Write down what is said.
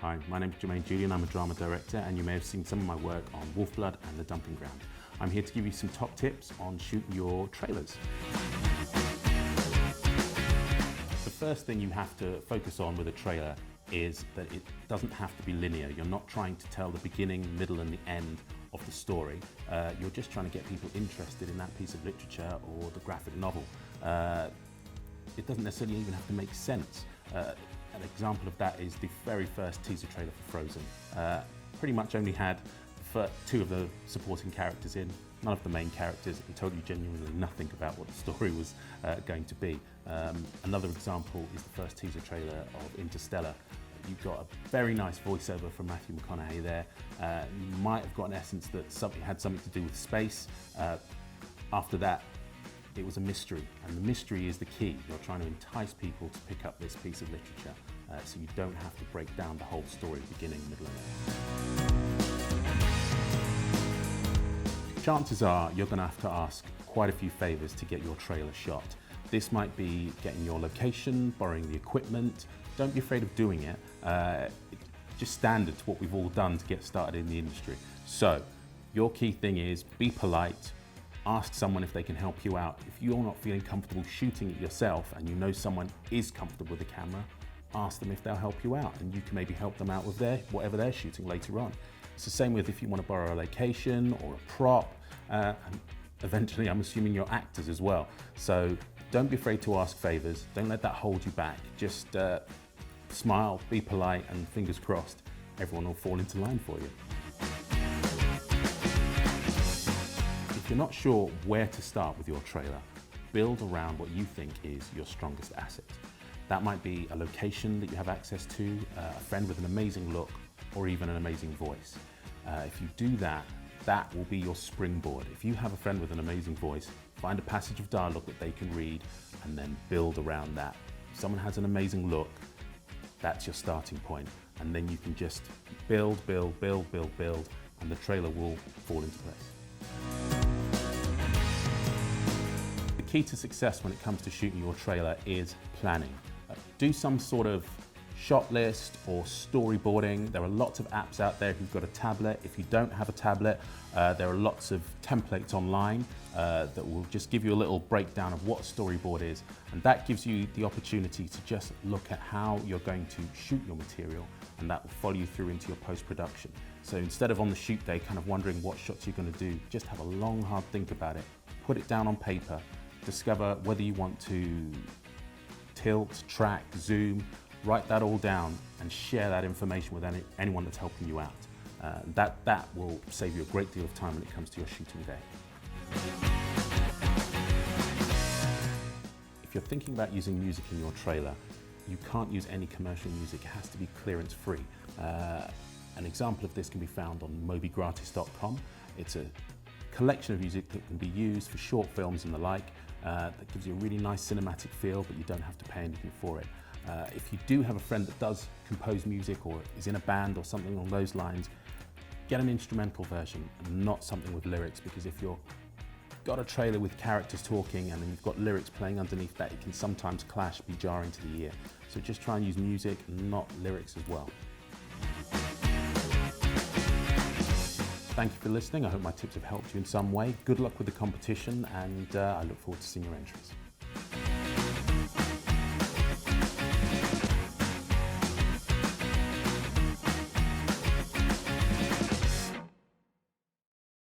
Hi, my name is Jermain Julien, I'm a drama director, and you may have seen some of my work on Wolfblood and The Dumping Ground. I'm here to give you some top tips on shooting your trailers. The first thing you have to focus on with a trailer is that it doesn't have to be linear. You're not trying to tell the beginning, middle and the end of the story. You're just trying to get people interested in that piece of literature or the graphic novel. It doesn't necessarily even have to make sense. An example of that is the very first teaser trailer for Frozen. Pretty much only had two of the supporting characters in, none of the main characters, and told you genuinely nothing about what the story was going to be. Another example is the first teaser trailer of Interstellar. You've got a very nice voiceover from Matthew McConaughey there. You might have got an essence that something had something to do with space. After that, it was a mystery, and the mystery is the key. You're trying to entice people to pick up this piece of literature, so you don't have to break down the whole story, beginning, middle and end. Chances are you're going to have to ask quite a few favours to get your trailer shot. This might be getting your location, borrowing the equipment. Don't be afraid of doing it. It's just standard to what we've all done to get started in the industry. So your key thing is be polite. Ask someone if they can help you out. If you're not feeling comfortable shooting it yourself and you know someone is comfortable with the camera, ask them if they'll help you out, and you can maybe help them out with whatever they're shooting later on. It's the same with if you want to borrow a location or a prop, and eventually I'm assuming you're actors as well. So don't be afraid to ask favors. Don't let that hold you back. Just smile, be polite, and fingers crossed, everyone will fall into line for you. If you're not sure where to start with your trailer, build around what you think is your strongest asset. That might be a location that you have access to, a friend with an amazing look, or even an amazing voice. If you do that, that will be your springboard. If you have a friend with an amazing voice, find a passage of dialogue that they can read and then build around that. If someone has an amazing look, that's your starting point. And then you can just build, and the trailer will fall into place. The key to success when it comes to shooting your trailer is planning. Do some sort of shot list or storyboarding. There are lots of apps out there if you've got a tablet. If you don't have a tablet, there are lots of templates online that will just give you a little breakdown of what a storyboard is, and that gives you the opportunity to just look at how you're going to shoot your material, and that will follow you through into your post-production. So instead of on the shoot day kind of wondering what shots you're going to do, just have a long, hard think about it, put it down on paper, discover whether you want to tilt, track, zoom, write that all down and share that information with anyone that's helping you out. That will save you a great deal of time when it comes to your shooting day. If you're thinking about using music in your trailer, you can't use any commercial music. It has to be clearance free. An example of this can be found on mobygratis.com. It's a collection of music that can be used for short films and the like. That gives you a really nice cinematic feel, but you don't have to pay anything for it. If you do have a friend that does compose music or is in a band or something along those lines, get an instrumental version and not something with lyrics, because if you've got a trailer with characters talking and then you've got lyrics playing underneath that, it can sometimes clash, be jarring to the ear. So just try and use music and not lyrics as well. Thank you for listening. I hope my tips have helped you in some way. Good luck with the competition, and I look forward to seeing your entries.